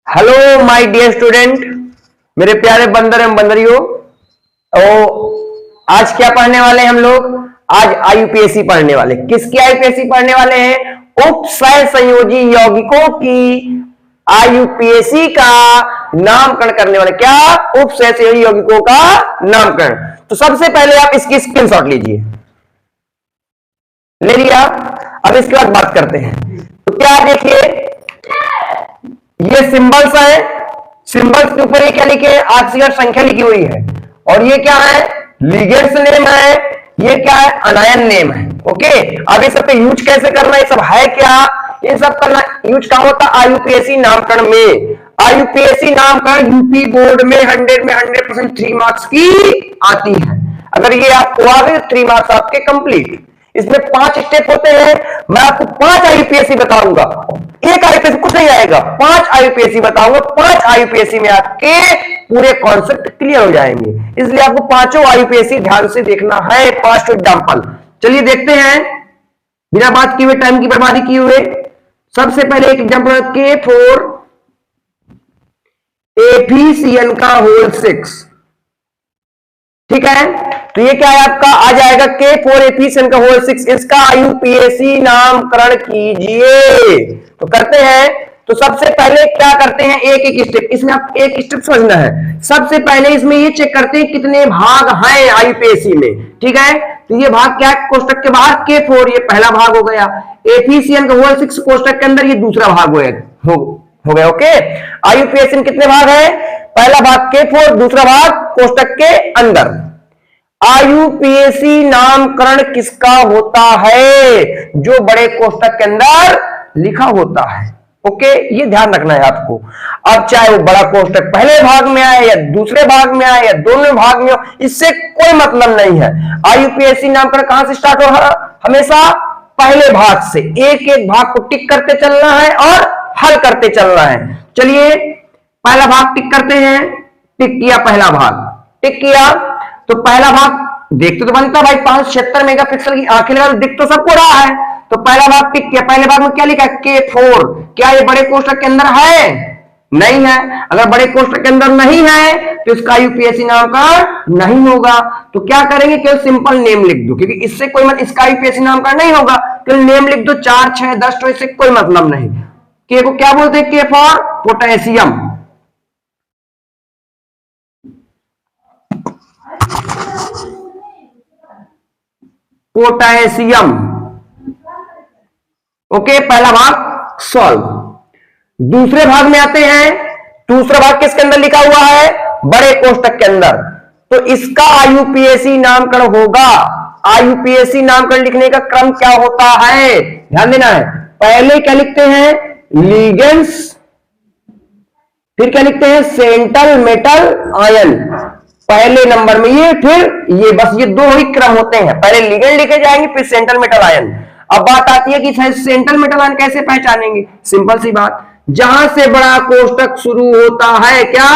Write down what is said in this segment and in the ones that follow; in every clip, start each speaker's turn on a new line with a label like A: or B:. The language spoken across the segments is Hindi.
A: हेलो माय डियर स्टूडेंट, मेरे प्यारे बंदर एवं बंदरियों। आज क्या पढ़ने वाले हैं हम लोग? आज आईयूपीएससी पढ़ने वाले। किसकी आईयूपीएससी पढ़ने वाले हैं? उप सह संयोजी यौगिकों की आईयूपीएससी का नामकरण करने वाले। क्या? उप सह संयोजी यौगिकों का नामकरण। तो सबसे पहले आप इसकी स्क्रीनशॉट लीजिए। ले लिया? अब इसके बाद बात करते हैं। तो क्या देखिए, ये सिंबल्स है। सिंबल्स के ऊपर ये क्या लिखे हैं? ऑक्सीजन संख्या लिखी हुई है। और ये क्या है? लिगेंड्स नेम है। ये क्या है? अनायन नेम है। ओके, अब इस सब पे यूज कैसे करना है? सब है क्या? ये सब करना यूज कहां होता है? आईयूपीएससी नामकरण में। आईयूपीएससी नामकरण यूपी बोर्ड में 100% 3 मार्क्स की आती है। अगर ये आपको आ गए 3 मार्क्स आपके कंप्लीट। इसमें 5 स्टेप होते हैं। मैं आपको 5 आईयूपीएससी बताऊंगा। एक आईयूपीएससी कुछ नहीं आएगा, 5 आईयूपीएससी बताऊंगा। 5 आईयूपीएससी में आपके पूरे कॉन्सेप्ट क्लियर हो जाएंगे। इसलिए आपको पांचों आईयूपीएससी ध्यान से देखना है। 5 एग्जाम्पल चलिए देखते हैं, बिना बात किए हुए, टाइम की बर्बादी किए हुए। सबसे पहले एक एग्जाम्पल K4 एफिशिएंट का होल 6। ठीक है, तो ये क्या है आपका? आ जाएगा K4 एफिशिएंट का होल 6। इसका आईयूपीएससी नामकरण कीजिए। तो करते हैं। तो सबसे पहले क्या करते हैं? एक एक स्टेप। इसमें आप एक स्टेप समझना है। सबसे पहले इसमें ये चेक करते हैं कितने भाग हैं आईयूपीएससी में। ठीक है, तो ये भाग क्या है? कोष्टक के बाहर K4 ये पहला भाग हो गया। एफिशिएंट का होल 6 कोष्टक के अंदर ये दूसरा भाग हो गया। ओके, आईयूपीएससी में कितने भाग है? पहला भाग K4, दूसरा भाग कोष्टक के अंदर। आईयूपीएससी नामकरण किसका होता है? जो बड़े कोष्टक के अंदर लिखा होता है। ओके, ये ध्यान रखना है आपको। अब चाहे वो बड़ा कोष्टक पहले भाग में आए या दूसरे भाग में आए या दोनों भाग में हो, इससे कोई मतलब नहीं है। आईयूपीएससी नामकरण कहां से स्टार्ट हो? हमेशा पहले भाग से। एक एक भाग को टिक करते चलना है और हल करते चलना है। चलिए पहला भाग टिक करते हैं। टिक किया पहला भाग, टिक किया। तो पहला भाग देखते तो बनता भाई 576 मेगापिक्सल की आंखें लगा, दिख तो सबको रहा है। तो पहला भाग टिक किया। पहले भाग में क्या लिखा है? K4। क्या ये बड़े कोष्टक के अंदर है? नहीं है। अगर बड़े कोष्टक के अंदर नहीं है तो इसका आईयूपीएससी नामकरण नहीं होगा। तो क्या करेंगे? केवल सिंपल नेम लिख दो, क्योंकि इससे कोई मतलब इसका आईयूपीएससी नामकरण नहीं होगा। केवल नेम लिख दो, 4, 6, 10, तो इससे कोई मतलब नहीं। K को क्या बोलते हैं? K for potassium. Potassium. Okay, पहला भाग सॉल्व। दूसरे भाग में आते हैं। दूसरा भाग किसके अंदर लिखा हुआ है? बड़े कोष्टक के अंदर। तो इसका आईयूपीएससी नामकरण होगा। आईयूपीएससी नामकरण लिखने का क्रम क्या होता है? ध्यान देना है। पहले क्या लिखते हैं? लिगेंड्स। फिर क्या लिखते हैं? सेंट्रल मेटल आयन पहले नंबर में ये, फिर ये, बस ये 2 ही क्रम होते हैं। पहले लिगेंड लिखे जाएंगे, फिर सेंट्रल मेटल आयन। अब बात आती है कि सेंट्रल मेटल आयन कैसे पहचानेंगे? सिंपल सी बात, जहां से बड़ा कोष्टक शुरू होता है। क्या?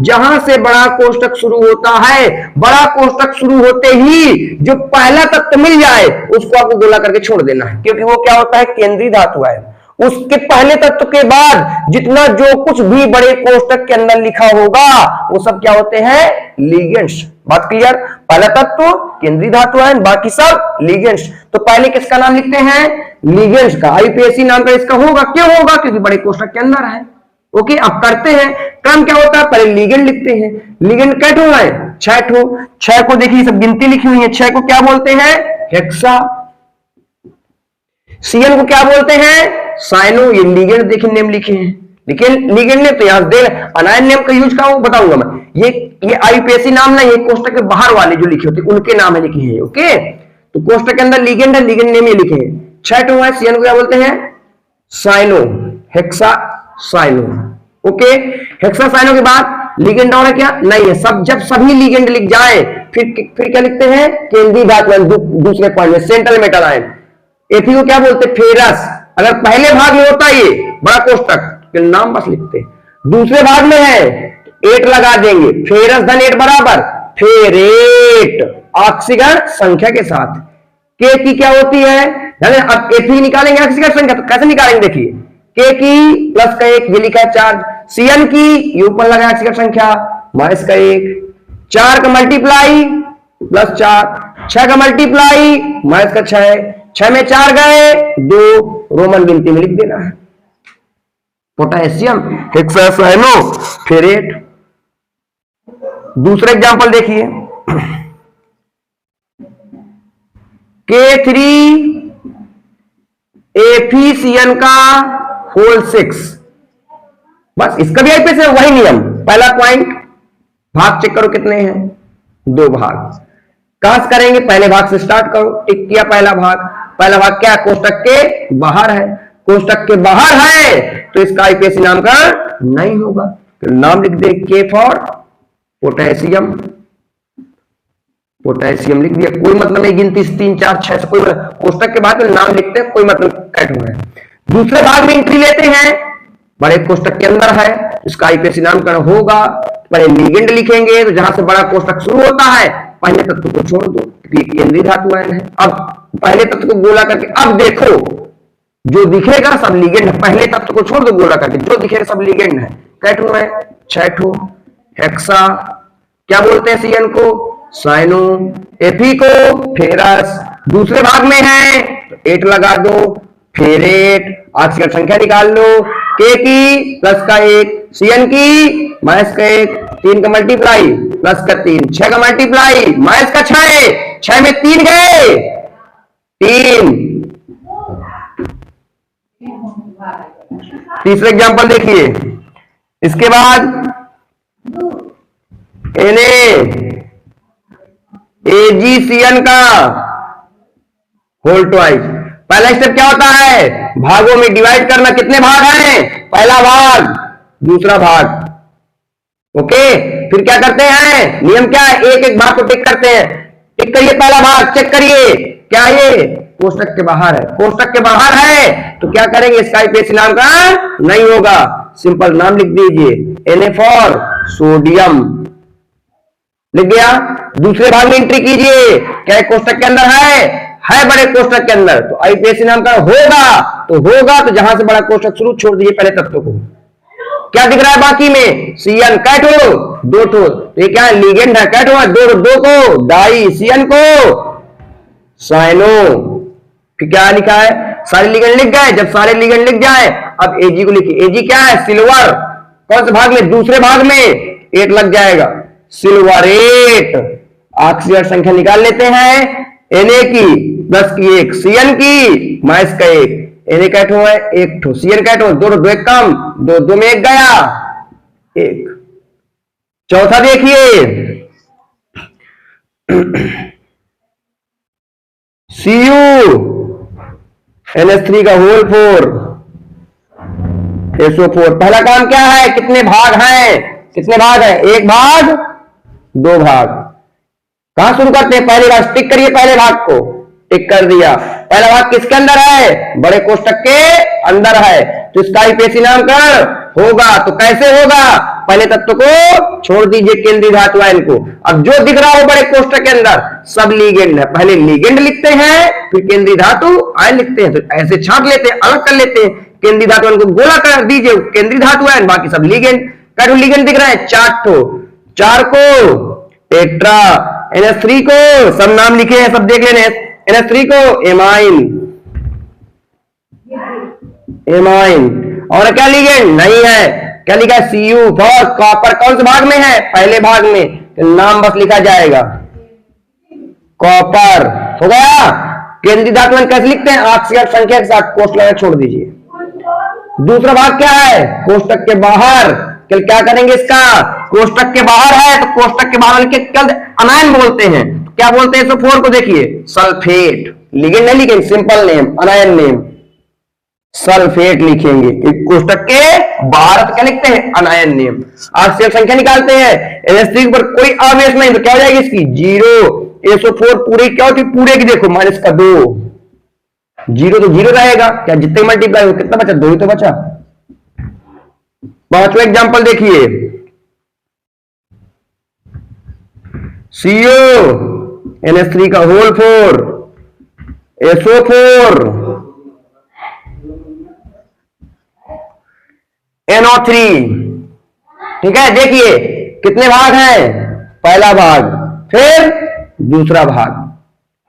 A: जहां से बड़ा कोष्टक शुरू होता है, बड़ा कोष्टक शुरू होते ही जो पहला तत्व मिल जाए उसको आपको गोला करके छोड़ देना है, क्योंकि वो क्या होता है? केंद्रीय धातु आयन। उसके पहले तत्व के बाद जितना जो कुछ भी बड़े कोष्टक के अंदर लिखा होगा वो सब क्या होते हैं? लिगेंड्स। बात क्लियर? पहला तत्व केंद्रीय धातु आयन, बाकी सब लिगेंड्स। तो पहले किसका नाम लिखते हैं? लिगेंड्स का। आईयूपीएससी नाम का इसका होगा। क्यों होगा? क्योंकि बड़े कोष्टक के अंदर है। ओके, अब करते हैं। क्रम क्या होता है? पहले लिगेंड लिखते हैं। लिगेंड कै ठो है? 6 ठो। 6 को देखिए, सब गिनती लिखी हुई है। 6 को क्या बोलते हैं? हेक्सा। सीएन को क्या बोलते हैं? साइनो। ये लिगेंड देखिए नेम लिखे हैं, लेकिन लिगेंड ने तो यहां दे अनायन नेम का यूज कहां बताऊंगा मैं। ये आईयूपीएससी नाम नहीं है, कोष्टक के बाहर वाले जो लिखे होते उनके नाम है लिखे हैं। ओके, तो कोष्टक के अंदर लिगेंड है, लिगेंड नेम ये लिखे हैं। 6 ठो है। सीएन को क्या बोलते हैं? Cyano, hexa cyano. Okay, hexa cyano के बाद लिगेंड और है क्या? नहीं है। सब जब सभी लिगेंड लिख जाए फिर क्या लिखते हैं? केंद्रीय धातु आयन। दूसरे पॉइंट में सेंट्रल मेटल आयन। एथी को क्या बोलते? फेरस। अगर पहले भाग में होता ये बड़ा कोष्टक, फिर नाम बस लिखते। दूसरे भाग में है 8 लगा देंगे। फेरस धन 8 बराबर फेरेट, ऑक्सीजन संख्या के साथ। के की क्या होती है? अब एथी निकालेंगे ऑक्सीजन संख्या, तो कैसे निकालेंगे? देखिए, के की प्लस का 1 ये लिखा है चार्ज, Cn की ये ऊपर लगा ऑक्सीजन संख्या माइनस का 1, 4 का मल्टीप्लाई प्लस 4, 6 का मल्टीप्लाई माइनस का 6, 6 में 4 गए 2, रोमन गिनती में लिख देना है। Potassium hexacyanoferrate. दूसरा एग्जांपल देखिए, K3FeCN का होल 6। बस इसका भी आईपीएस है, वही नियम। पहला पॉइंट, भाग चेक करो कितने हैं, 2 भाग। कहां से करेंगे, पहले भाग से स्टार्ट करो। टिक किया पहला भाग। पहला भाग क्या है, कोष्टक के बाहर है। कोष्टक के बाहर है तो इसका आईपीएस नाम का नहीं होगा, तो नाम लिख दे के फॉर पोटेशियम। पोटेशियम लिख दिया, कोई मतलब नहीं गिनती 3 4 6 से, कोई कोष्टक के बाद में नाम लिखते हैं, कोई मतलब कट हुआ है। दूसरे भाग में एंट्री लेते हैं, बड़े कोष्टक के अंदर है, इसका आईपीएस नामकरण होगा। पहले लिगेंड लिखेंगे, तो जहां से बड़ा कोष्टक शुरू होता है पहले तत्व को छोड़ दो, क्योंकि केंद्रीय धातु आयन है। अब पहले तत्व को गोला करके, अब देखो जो दिखेगा सब लिगेंड है। पहले तत्व को छोड़ दो गोला करके, जो दिखेगा सब लिगेंड है। कैठो है 6 ठो, हेक्सा क्या बोलते हैं सीएन को, साइनो, एफी को फेरस। दूसरे भाग में है तो 8 लगा दो, फेरेट। ऑक्सीजन संख्या निकाल लो, के की प्लस का 1, सीएन की माइनस का 1, 3 का मल्टीप्लाई प्लस का 3, 6 का मल्टीप्लाई माइनस का 6, 6 में 3 गए 3। तीसरा एग्जांपल देखिए, इसके बाद NaAgCN का होल ट्वाइस। पहला स्टेप क्या होता है, भागों में डिवाइड करना। कितने भाग हैं, पहला भाग दूसरा भाग। ओके, फिर क्या करते हैं, नियम क्या है, एक एक भाग को टिक करते हैं। टिक करिए पहला भाग, चेक करिए क्या ये कोष्टक के बाहर है। कोष्टक के बाहर है तो क्या करेंगे, इसका आईपीएस नाम का नहीं होगा, सिंपल नाम लिख दीजिए Na फॉर सोडियम। लिख गया। दूसरे भाग में एंट्री कीजिए, क्या कोष्टक के अंदर है बड़े कोष्टक के अंदर, तो आईपीएस नाम का होगा तो जहां से बड़ा कोष्टक शुरू, छोड़ दीजिए पहले तत्व को। क्या दिख रहा है बाकी में, सीएन कैठो 2 ठो, तो ये क्या है, लिगेंड है। कैठो है 2 को डाई, सीएन को साइनो। फिर क्या लिखा है, सारे लिगेंड लिख गए। जब सारे लिगेंड लिख जाए अब एजी को लिखिए। एजी क्या है, सिल्वर। कौन से भाग में, दूसरे भाग में 8 लग जाएगा, सिल्वरेट। ऑक्सीजन संख्या निकाल लेते हैं, Na की प्लस की 1, सीएन की माइनस का 1। Na कैठो है 1 ठो, सीएन कैठो 2 2 1 कम, 2 में 1 गया 1। चौथा देखिए, Cu NH3 का होल 4 SO4। पहला काम क्या है, कितने भाग हैं, कितने भाग हैं, 1 भाग 2 भाग। कहां शुरू करते हैं, पहले भाग। टिक करिए पहले भाग को, टिक कर दिया। पहला भाग किसके अंदर है, बड़े कोष्टक के अंदर है, तो इसका आईपीएस नामकरण होगा। तो कैसे होगा, पहले तत्व को छोड़ दीजिए, केंद्रीय धातु आयन को। अब जो दिख रहा हो बड़े कोष्टक के अंदर सब लिगेंड है, पहले लिगेंड लिखते हैं फिर केंद्रीय धातु आयन लिखते हैं। तो ऐसे छांट लेते हैं, अलग कर लेते हैं। केंद्रीय धातु आयन को गोला कर दीजिए, केंद्रीय धातु आयन, बाकी सब लिगेंड। कैसे लिगेंड दिख रहा है, 4 ठो, 4 को टेट्रा, NH3 को सब नाम लिखे हैं, सब देख लेने। NH3 को एमाइन, और क्या लिगेंड नहीं है, क्या लिखा है, Cu फॉर कॉपर। कौन से भाग में है, पहले भाग में, तो नाम बस लिखा जाएगा कॉपर। हो गया। केंद्रीय धातु आयन कैसे लिखते हैं, ऑक्सीजन संख्या के साथ कोष्टक लगा छोड़ दीजिए। दूसरा भाग क्या है, कोष्टक के बाहर। क्या करेंगे, इसका कोष्टक के बाहर है तो कोष्टक के बाहर के अनायन बोलते हैं। क्या बोलते हैं, SO4 को देखिए सल्फेट। लिगेंड नहीं लिखेंगे, सिंपल नेम, अनायन नेम सल्फेट लिखेंगे। कोष्टक के बाहर तो क्या लिखते हैं, अनायन नेम। ऑक्सीजन संख्या निकालते हैं, NH3 पर कोई आवेश नहीं तो क्या हो जाएगी इसकी 0। SO4 पूरे क्या होती, पूरे की देखो माइनस का 2, 0 तो 0 रहेगा। क्या जितने मल्टीप्लाई हो कितना बचा, 2 ही तो बचा। पांचवा एग्जांपल देखिए, CO NH3 का होल 4 SO4 NO3 ठीक है, देखिए कितने भाग हैं, पहला भाग फिर दूसरा भाग,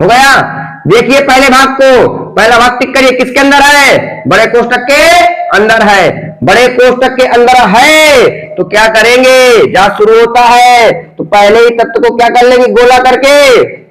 A: हो गया। देखिए पहले भाग को, पहला भाग टिक करिए, किसके अंदर है, बड़े कोष्टक के अंदर है, बड़े कोष्टक के अंदर है तो क्या करेंगे, जहां शुरू होता है तो पहले ही तत्व को क्या कर लेंगे, गोला करके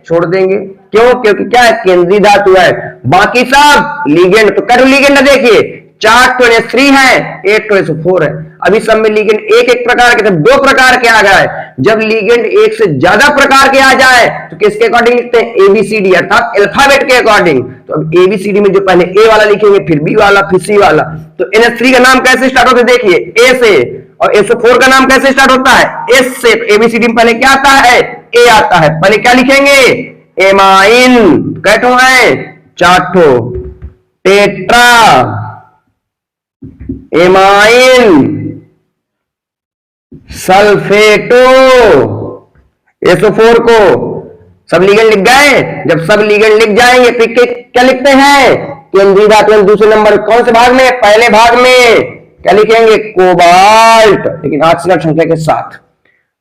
A: छोड़ देंगे। क्यों, क्योंकि क्या है, केंद्रीय धातु है, बाकी सब लीगेंड। तो कर लीगेंड देखिए, 4 तो NH3 है, 8 तो SO4 है। अभी सब में लीगेंड एक एक प्रकार के, सब 2 प्रकार के आ गए। जब लीगेंड एक से ज्यादा प्रकार के आ जाए तो किसके अकॉर्डिंग लिखते हैं, ABCD अर्थात अल्फाबेट के अकॉर्डिंग। तो अब ABCD में जो पहले A वाला लिखेंगे, फिर B वाला, फिर C वाला। तो NH3 का नाम कैसे स्टार्ट होता है, देखिए A से, और SO4 का नाम कैसे स्टार्ट होता है, S से। ABCD में पहले क्या आता है, A आता है, पहले क्या लिखेंगे, एमाइन, कैठो है, 4 ठो, टेट्रा एमाइन, सल्फेटो, SO4 को सब लीगेंड लिख गए। जब सब लीगेंड लिख जाएंगे फिर क्या लिखते हैं, केंद्रीय धातु दूसरे नंबर कौन से भाग में, पहले भाग में क्या लिखेंगे, कोबाल्ट, लेकिन ऑक्सीजन संख्या के साथ।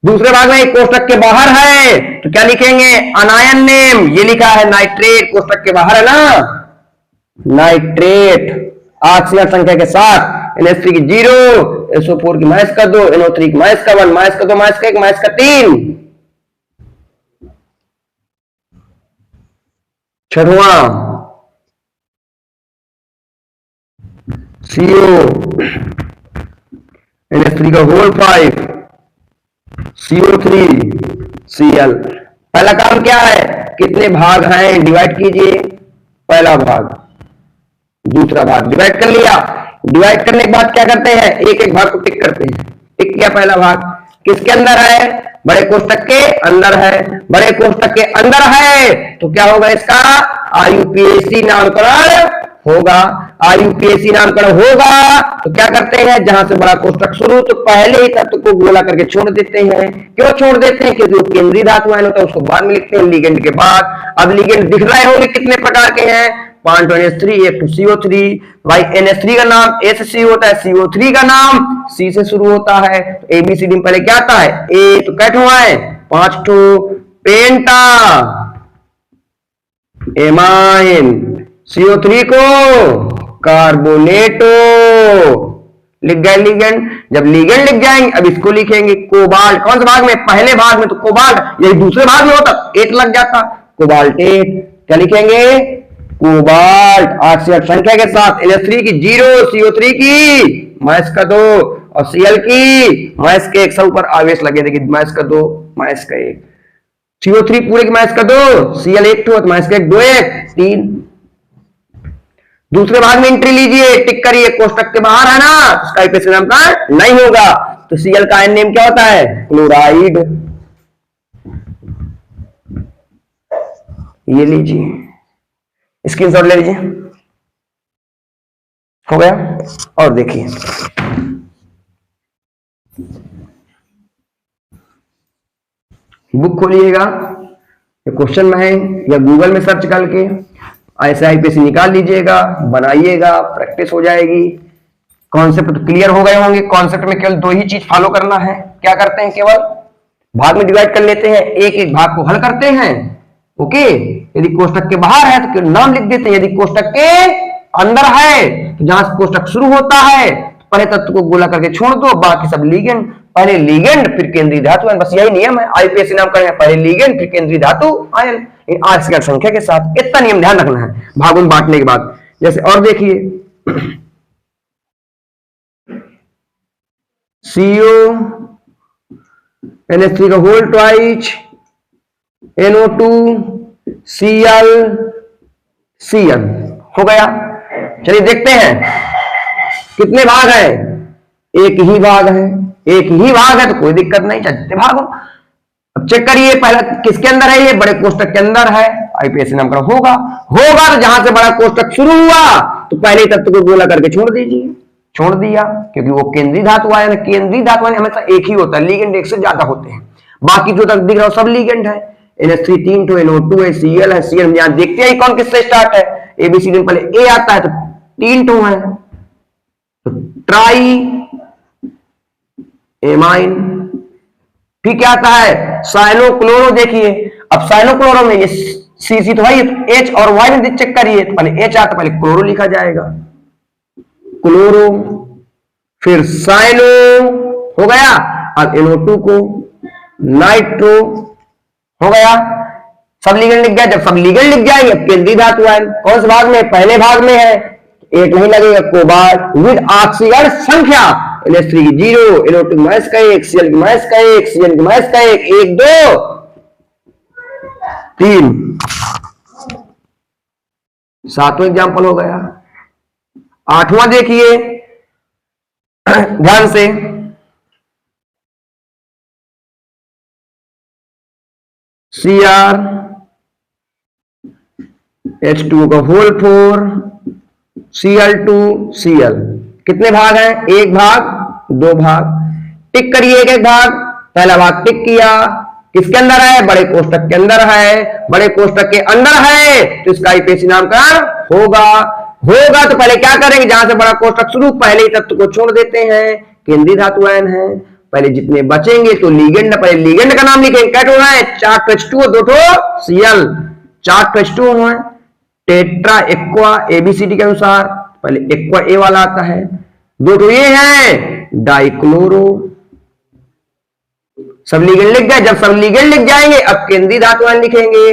A: दूसरे भाग में एक कोष्टक के बाहर है तो क्या लिखेंगे, अनायन नेम, ये लिखा है नाइट्रेट, कोष्टक के बाहर है ना, नाइट्रेट, ऑक्सीजन संख्या के साथ। NH3 की 0, SO4 की माइनस का 2, NO3 की माइनस का 1, माइनस का 2, माइनस का 1, माइनस का 3। छठवां CO, NH3 का होल 5, CO3, Cl। पहला काम क्या है, कितने भाग हैं, डिवाइड कीजिए, पहला भाग, दूसरा भाग, डिवाइड कर लिया। डिवाइड करने के बाद क्या करते हैं, एक एक भाग को टिक करते हैं। टिक किया, पहला भाग किसके अंदर है, बड़े कोष्टक के अंदर है, बड़े कोष्टक के अंदर है तो क्या होगा, इसका IUPAC नामकरण होगा। IUPAC नामकरण होगा तो क्या करते हैं, जहां से बड़ा कोष्टक शुरू तो पहले ही तत्व को गोला करके छोड़ देते हैं। क्यों छोड़ देते हैं, क्योंकि वो केंद्रीय धातु है, तो उसको बाद में लिखते हैं लीगेंड के बाद। अब लीगेंड दिख रहे होंगे कितने प्रकार के हैं, 5 तो NH3, 1 तो CO3। भाई NH3 का नाम A से C होता है, CO3 का नाम C से शुरू होता है। तो ABCD में पहले क्या आता है, A तो कैठो है, 5 ठो, पेंटा एमाइन, CO3 को कार्बोनेटो, लिख गए लीगेंड। जब लीगेंड लिख जाएंगे अब इसको लिखेंगे कोबाल्ट, कौन से भाग में, पहले भाग में, तो कोबाल्ट, यही दूसरे भाग में होता 8 लग जाता, कोबाल्टेट। क्या लिखेंगे, कोबाल्ट, ऑक्सीजन संख्या के साथ। NH3 की 0, CO3 की माइनस का 2 और Cl की माइनस के 1, सब ऊपर आवेश लगे, देखिए माइनस का 2, माइनस का 1, CO3 पूरे की माइनस का 2, Cl 1 ठो, माइनस का 1, 2 1 3। दूसरे भाग में एंट्री लीजिए, टिक करिए, कोष्टक के बाहर है ना, उसका IUPAC नाम का नहीं होगा। तो Cl का आयन नेम क्या होता है, क्लोराइड। ये लीजिए, स्क्रीनशॉट ले लीजिए, हो गया। और देखिए बुक खोलिएगा, क्वेश्चन में है या गूगल में सर्च करके ऐसे IUPAC निकाल लीजिएगा, बनाइएगा, प्रैक्टिस हो जाएगी। कॉन्सेप्ट क्लियर हो गए होंगे। कॉन्सेप्ट में केवल 2 ही चीज फॉलो करना है। क्या करते हैं, केवल भाग में डिवाइड कर लेते हैं, एक एक भाग को हल करते हैं। ओके, यदि कोष्टक के बाहर है तो नाम लिख देते हैं, यदि कोष्टक के अंदर है तो जहां से कोष्टक शुरू होता है पहले तत्व को गोला करके छोड़ दो, बाकी सब लीगेंड, पहले लीगेंड फिर केंद्रीय धातु आयन, बस यही नियम है। IUPAC नाम करें, पहले लीगेंड फिर केंद्रीय धातु आयन, ऑक्सीजन संख्या के साथ। इतना नियम ध्यान रखना है भागों में बांटने के बाद। जैसे और देखिए, CO, NH3 का whole twice, NO2, Cl, Cl, हो गया। चलिए देखते हैं कितने भाग हैं, एक ही भाग है, एक ही भाग है तो कोई दिक्कत नहीं, चलते भागो। अब चेक करिए, पहला किसके अंदर है, ये बड़े कोष्टक के अंदर है, IUPAC नामकरण होगा। तो जहां से बड़ा कोष्टक शुरू हुआ तो पहले तत्व को गोला करके छोड़ दीजिए, छोड़ दिया, क्योंकि वो केंद्रीय धातु आयन, केंद्रीय धातु आयन हमेशा एक ही होता है, लीगेंड एक से ज्यादा होते हैं। बाकी जो तक दिख रहा है सब लीगेंड है। NH3 3 ठो, NO2 है, Cl है, Cl यहां देखते हैं कौन किससे स्टार्ट है, ABCD में पहले A आता है तो 3 ठो है, तो ट्राई एमाइन। फिर क्या आता है साइनोक्लोरो। देखिए अब साइनोक्लोरो में ये सी तो भाई एच और वाई में चेक करिए, तो पहले एच आता, पहले क्लोरो लिखा जाएगा, क्लोरो, फिर साइनो हो गया। अब NO2 को नाइट्रो हो गया। सब लिगेंड लिख गया। जब सब लिगेंड लिख जाएंगे केंद्रीय धातु आयन कौन से भाग में, पहले भाग में है, एक नहीं लगेगा। कोबाल्ट विद ऑक्सीजन संख्या NH3 की 0, NO2 की माइनस का 1, Cl की माइनस का 1, Cn की माइनस का 1, 1 2 3। सातवां एग्जाम्पल हो गया। आठवां देखिए ध्यान से, Cr H2O का होल 4 Cl2 Cl। कितने भाग हैं, एक भाग, दो भाग। टिक करिए एक एक भाग। पहला भाग टिक किया, किसके अंदर है, बड़े कोष्टक के अंदर है। बड़े कोष्टक के अंदर है तो इसका आईपीएसी नामकरण होगा। होगा तो पहले क्या करेंगे, जहां से बड़ा कोष्टक शुरू, पहले ही तत्व को छोड़ देते हैं, केंद्रीय धातु आयन है। पहले जितने बचेंगे तो लिगेंड, पहले लिगेंड का नाम लिखेंगे। क्या होना है, 4 H2O 2 Cl, 4 H2O है। टेट्रा एक्वा एबीसीडी के अनुसार पहले एक्वा ए वाला आता है, 2 ये है डाइक्लोरो। सब लिगेंड लिख गए। जब सब लिगेंड लिख जाएंगे अब केंद्रीय धातु आयन लिखेंगे।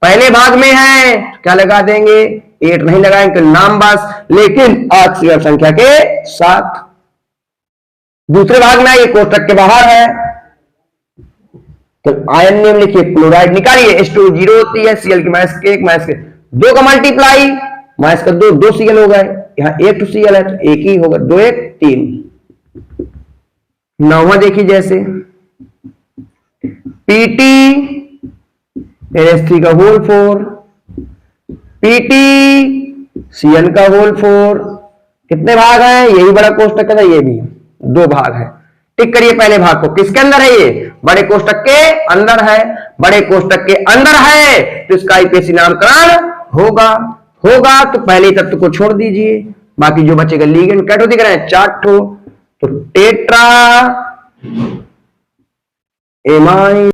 A: पहले भाग में है क्या लगा देंगे, 8 नहीं लगाएंगे नाम बस, लेकिन ऑक्सीजन संख्या के साथ। दूसरे भाग में ये कोष्टक के बाहर है तो आयन नेम लिखिए, क्लोराइड निकालिए। H2 0 होती है, Cl की माइनस के 1 माइनस के 2 का मल्टीप्लाई, माइनस का 2 Cl हो गए, यहां 1 Cl है तो 1 ही होगा, 2 1 3। नौवां देखिए जैसे PT NH3 का होल 4 PT Cn का होल 4। कितने भाग हैं, यही बड़ा कोष्टक है, ये भी 2 भाग है। टिक करिए पहले भाग को, किसके अंदर है, ये बड़े कोष्टक के अंदर है। बड़े कोष्टक के अंदर है तो इसका आईपीएसी नामकरण होगा। होगा तो पहले तत्व को छोड़ दीजिए, बाकी जो बचेगा लिगेंड क्या दिख रहे हैं, 4 ठो। तो टेट्रा एमाइन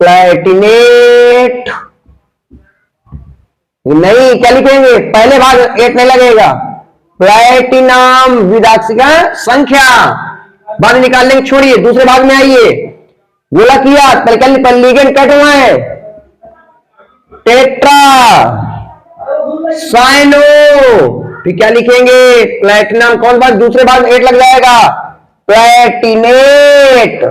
A: प्लेटिनेट नहीं, क्या लिखेंगे, पहले भाग 8 नहीं लगेगा, प्लेटिनम विद ऑक्सीजन संख्या बाद निकाल लेंगे, छोड़िए। दूसरे भाग में आइए, बोला किया पहले लिगेंड कट हुआ है, टेट्रा साइनो, फिर क्या लिखेंगे, प्लेटिनम। कौन भाग, दूसरे भाग 8 लग जाएगा, प्लेटिनेट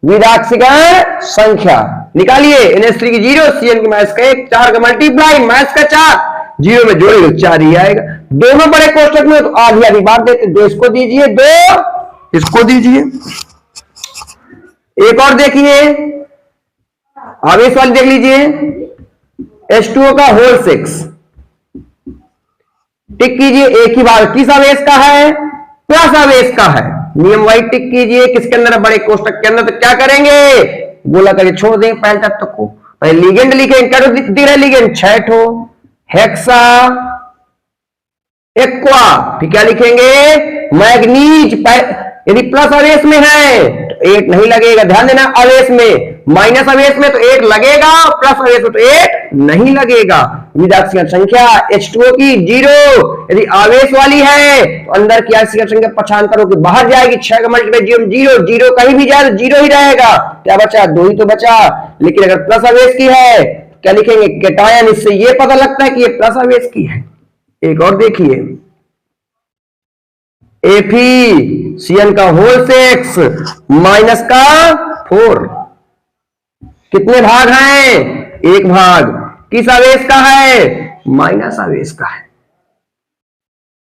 A: विद ऑक्सीजन संख्या निकालिए। NH3 की 0, Cn की माइनस का 1, 4 का मल्टीप्लाई, माइनस का 4, 0 में जोड़ेंगे 4 ही आएगा। दोनों बड़े कोष्टक में तो आधी आधी बांट देते, 2 इसको दीजिए, 2 इसको दीजिए। एक और देखिए, आवेश वाली देख लीजिए, H2O का होल 6। टिक कीजिए, एक ही बार किस आवेश का है, प्लस आवेश का है। नियम वाइज टिक कीजिए, किसके अंदर है, बड़े कोष्टक के अंदर। तो क्या करेंगे, गोला करके छोड़ देंगे पहले तत्व को। पहले लिगेंड लिखेंगे, क्या दिख रहा है लिगेंड, 6 ठो, हेक्सा एक्वा। फिर क्या लिखेंगे, मैग्नीज। यदि प्लस आवेश में है तो 8 नहीं लगेगा, ध्यान देना। आवेश में, माइनस आवेश में तो 8 लगेगा, प्लस आवेश में तो 8 नहीं लगेगा। विद ऑक्सीजन संख्या H2O की 0, यदि आवेश वाली है तो अंदर की ऑक्सीजन संख्या पक्षांतर होकर बाहर जाएगी। 6 का मल्टीप्लाई 0, 0 कहीं भी जाए तो 0 ही रहेगा। क्या बचा, 2 ही तो बचा। लेकिन अगर प्लस आवेश की है क्या लिखेंगे, कैटायन। इससे ये पता लगता है कि ये प्लस आवेश की है। एक और देखिए, FeCN का होल 6 माइनस का 4। कितने भाग हैं, एक भाग। किस आवेश का है, माइनस आवेश का है।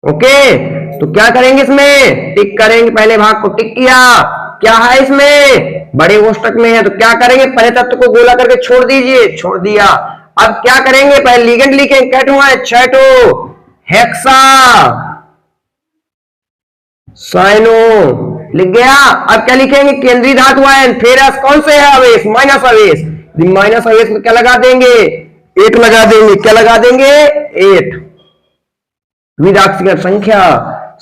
A: ओके, तो क्या करेंगे इसमें, टिक करेंगे। पहले भाग को टिक किया, क्या है इसमें, बड़े कोष्टक में है तो क्या करेंगे, पहले तत्व को गोला करके छोड़ दीजिए, छोड़ दिया। अब क्या करेंगे, पहले लिगेंड लिखेंगे, क्या हुआ है, 6 ठो, हेक्सा साइनो लिख गया। अब क्या लिखेंगे, केंद्रीय धातु आयन, फेरस कौन से है आवेश, माइनस आवेश। माइनस आवेश में क्या लगा देंगे, 8 लगा देंगे। क्या लगा देंगे, 8 विद ऑक्सीजन संख्या।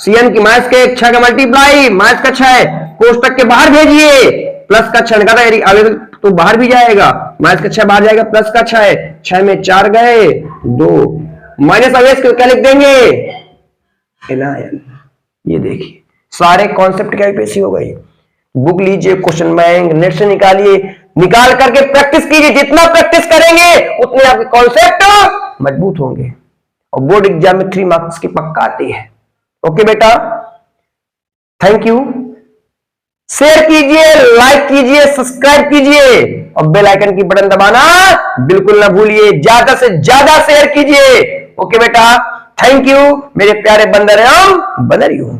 A: Cn की माइनस के 6 का मल्टीप्लाई, माइनस का 6, कोष्टक के बाहर भेजिए, प्लस का 6 निकाला, आगे तो बाहर भी जाएगा, माइनस का 6 बाहर जाएगा, प्लस का 6 में 4 गए 2, माइनस अवेश क्या लिख देंगे एनायन। ये देखिए सारे कॉन्सेप्ट की यूपीएससी हो गई। बुक लीजिए, क्वेश्चन बैंक नेट से निकालिए, निकाल करके प्रैक्टिस कीजिए, जितना प्रैक्टिस करेंगे उतने आपके कॉन्सेप्ट मजबूत होंगे और बोर्ड एग्जाम में 3 मार्क्स की पक्का आती है। ओके बेटा, थैंक यू। शेयर कीजिए, लाइक कीजिए, सब्सक्राइब कीजिए और बेल आइकन की बटन दबाना बिल्कुल ना भूलिए, ज्यादा से ज्यादा शेयर कीजिए। ओके बेटा, थैंक यू मेरे प्यारे बंदर एवं बंदरियों।